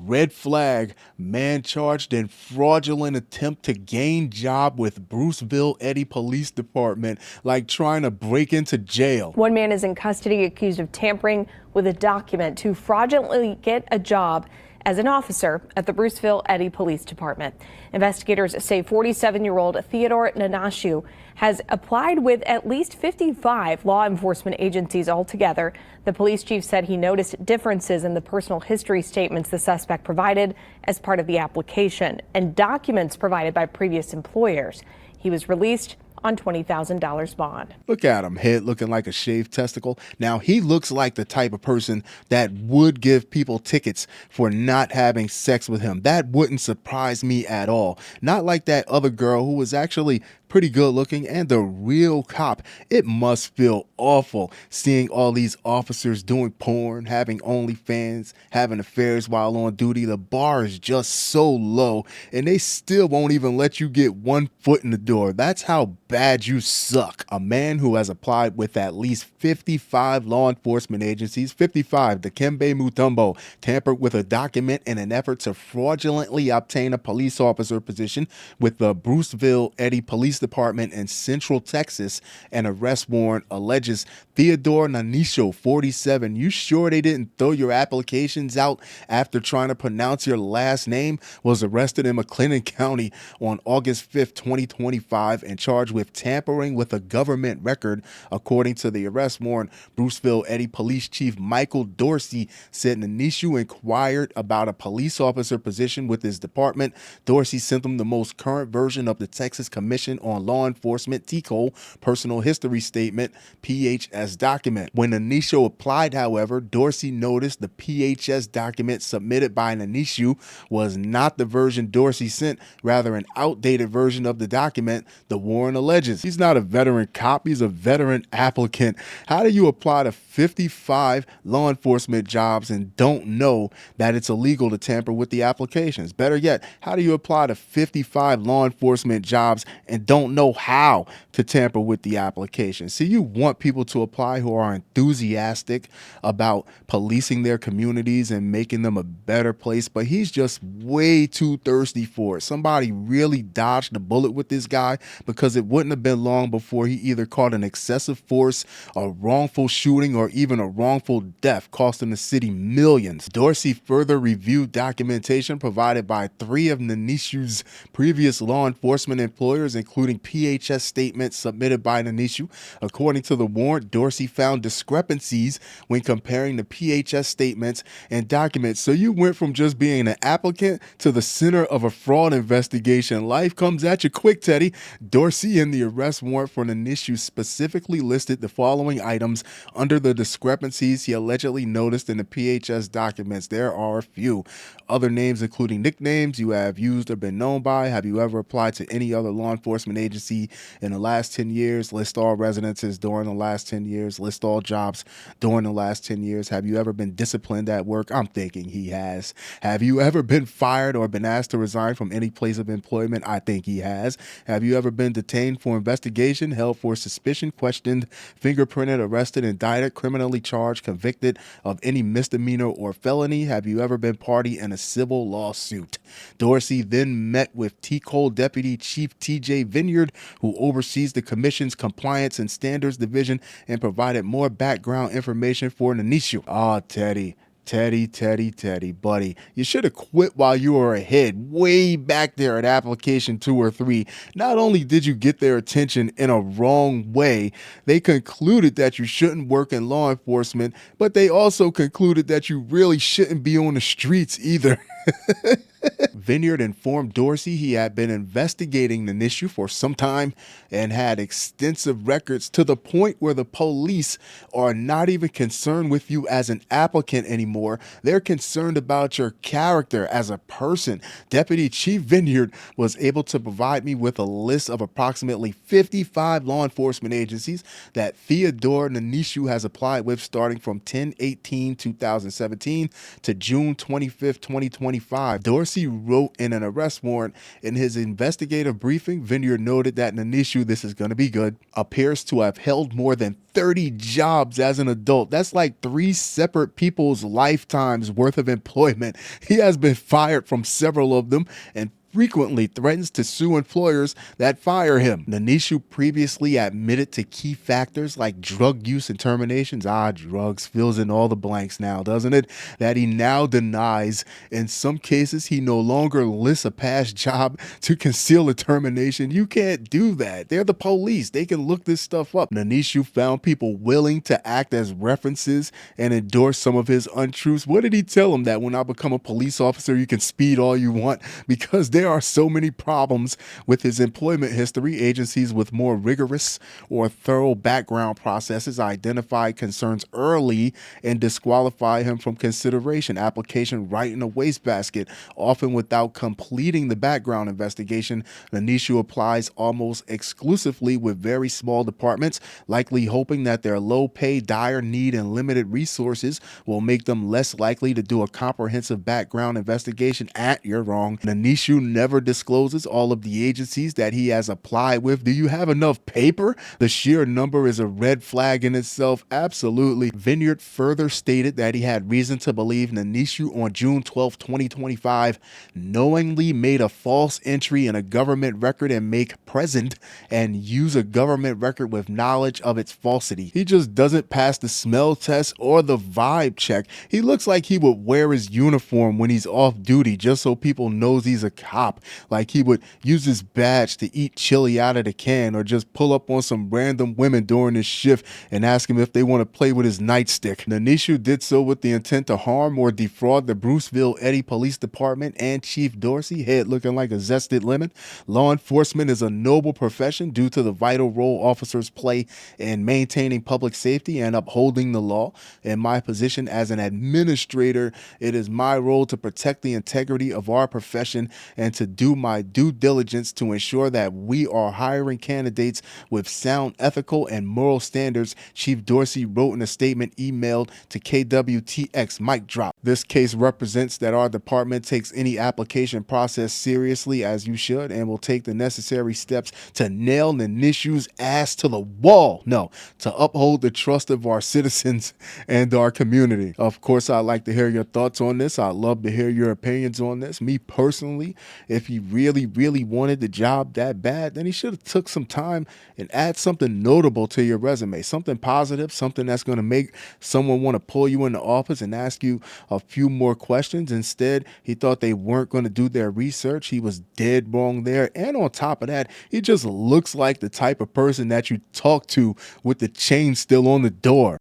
Red flag, man charged in fraudulent attempt to gain job with Bruceville-Eddy Police Department, like trying to break into jail. One man is in custody accused of tampering with a document to fraudulently get a job as an officer at the Bruceville-Eddy Police Department. Investigators say 47-year-old Theodore Khnanisho has applied with at least 55 law enforcement agencies altogether. The police chief said he noticed differences in the personal history statements the suspect provided as part of the application and documents provided by previous employers. He was released on $20,000 bond. Look at him, head looking like a shaved testicle. Now, he looks like the type of person that would give people tickets for not having sex with him. That wouldn't surprise me at all. Not like that other girl who was actually pretty good looking and the real cop. It must feel awful seeing all these officers doing porn, having OnlyFans, having affairs while on duty. The bar is just so low and they still won't even let you get 1 foot in the door. That's how bad you suck. A man who has applied with at least 55 law enforcement agencies, 55, Dikembe Mutombo, tampered with a document in an effort to fraudulently obtain a police officer position with the Bruceville-Eddy Police Department in Central Texas. An arrest warrant alleges Theodore Khnanisho, 47. You sure they didn't throw your applications out after trying to pronounce your last name? Was arrested in McLennan County on August 5th, 2025 and charged with tampering with a government record. According to the arrest warrant, Bruceville-Eddy Police Chief Michael Dorsey said Khnanisho inquired about a police officer position with his department. Dorsey sent him the most current version of the Texas Commission on Law Enforcement, TCOLE, personal history statement, PHS document. When Khnanisho applied, however, Dorsey noticed the PHS document submitted by Khnanisho was not the version Dorsey sent, rather an outdated version of the document the warrant alleges. He's not a veteran cop, he's a veteran applicant. How do you apply to 55 law enforcement jobs and don't know that it's illegal to tamper with the applications? Better yet, how do you apply to 55 law enforcement jobs and don't know how to tamper with the application? See, you want people to apply who are enthusiastic about policing their communities and making them a better place, but he's just way too thirsty for it. Somebody really dodged the bullet with this guy, because it wouldn't have been long before he either caught an excessive force, a wrongful shooting, or even a wrongful death, costing the city millions. Dorsey further reviewed documentation provided by 3 of Khnanisho's previous law enforcement employers, including PHS statements submitted by Khnanisho. According to the warrant, Dorsey found discrepancies when comparing the PHS statements and documents. So you went from just being an applicant to the center of a fraud investigation. Life comes at you quick, Teddy. Dorsey in the arrest warrant for Khnanisho specifically listed the following items under the discrepancies he allegedly noticed in the PHS documents. There are a few. Other names, including nicknames you have used or been known by. Have you ever applied to any other law enforcement agency in the last 10 years? List all residences during the last 10 years. List all jobs during the last 10 years. Have you ever been disciplined at work? I'm thinking he has. Have you ever been fired or been asked to resign from any place of employment? I think he has. Have you ever been detained for investigation, held for suspicion, questioned, fingerprinted, arrested, indicted, criminally charged, convicted of any misdemeanor or felony? Have you ever been party in a civil lawsuit? Dorsey then met with TCOLE Deputy Chief TJ Vineyard, who oversees the commission's compliance and standards division, and provided more background information for Khnanisho. Teddy, buddy, you should have quit while you were ahead, way back there at application 2 or 3. Not only did you get their attention in a wrong way, they concluded that you shouldn't work in law enforcement, but they also concluded that you really shouldn't be on the streets either. Vineyard informed Dorsey he had been investigating Khnanisho for some time and had extensive records, to the point where the police are not even concerned with you as an applicant anymore. They're concerned about your character as a person. Deputy Chief Vineyard was able to provide me with a list of approximately 55 law enforcement agencies that Theodore Khnanisho has applied with, starting from 10/18/2017 to June 25th, 2020. 2025, Dorsey wrote in an arrest warrant. In his investigative briefing, Vineyard noted that Khnanisho, this is going to be good, appears to have held more than 30 jobs as an adult. That's like 3 separate people's lifetimes worth of employment. He has been fired from several of them and frequently threatens to sue employers that fire him. Khnanisho previously admitted to key factors like drug use and terminations. Drugs fills in all the blanks now, doesn't it? That he now denies. In some cases, he no longer lists a past job to conceal a termination. You can't do that. They're the police. They can look this stuff up. Khnanisho found people willing to act as references and endorse some of his untruths. What did he tell them? That when I become a police officer, you can speed all you want? Because there are so many problems with his employment history. Agencies with more rigorous or thorough background processes identify concerns early and disqualify him from consideration. Application right in a wastebasket, often without completing the background investigation. Khnanisho applies almost exclusively with very small departments, likely hoping that their low pay, dire need, and limited resources will make them less likely to do a comprehensive background investigation. You're wrong. Khnanisho never discloses all of the agencies that he has applied with. Do you have enough paper? The sheer number is a red flag in itself. Absolutely. Vineyard further stated that he had reason to believe Khnanisho on June 12, 2025, knowingly made a false entry in a government record and make present and use a government record with knowledge of its falsity. He just doesn't pass the smell test or the vibe check. He looks like he would wear his uniform when he's off duty just so people knows he's a cop. Like he would use his badge to eat chili out of the can, or just pull up on some random women during his shift and ask him if they want to play with his nightstick. Khnanisho did so with the intent to harm or defraud the Bruceville-Eddy Police Department and Chief Dorsey, head looking like a zested lemon. Law enforcement is a noble profession due to the vital role officers play in maintaining public safety and upholding the law. In my position as an administrator, it is my role to protect the integrity of our profession and to do my due diligence to ensure that we are hiring candidates with sound ethical and moral standards, Chief Dorsey wrote in a statement emailed to KWTX. Mic drop. This case represents that our department takes any application process seriously, as you should, and will take the necessary steps to nail Khnanisho's ass to the wall. No, to uphold the trust of our citizens and our community. Of course, I'd like to hear your thoughts on this. I'd love to hear your opinions on this. Me personally, if he really wanted the job that bad, then he should have took some time and add something notable to your resume, something positive, something that's going to make someone want to pull you into office and ask you a few more questions. Instead, he thought they weren't going to do their research. He was dead wrong there. And on top of that, he just looks like the type of person that you talk to with the chain still on the door.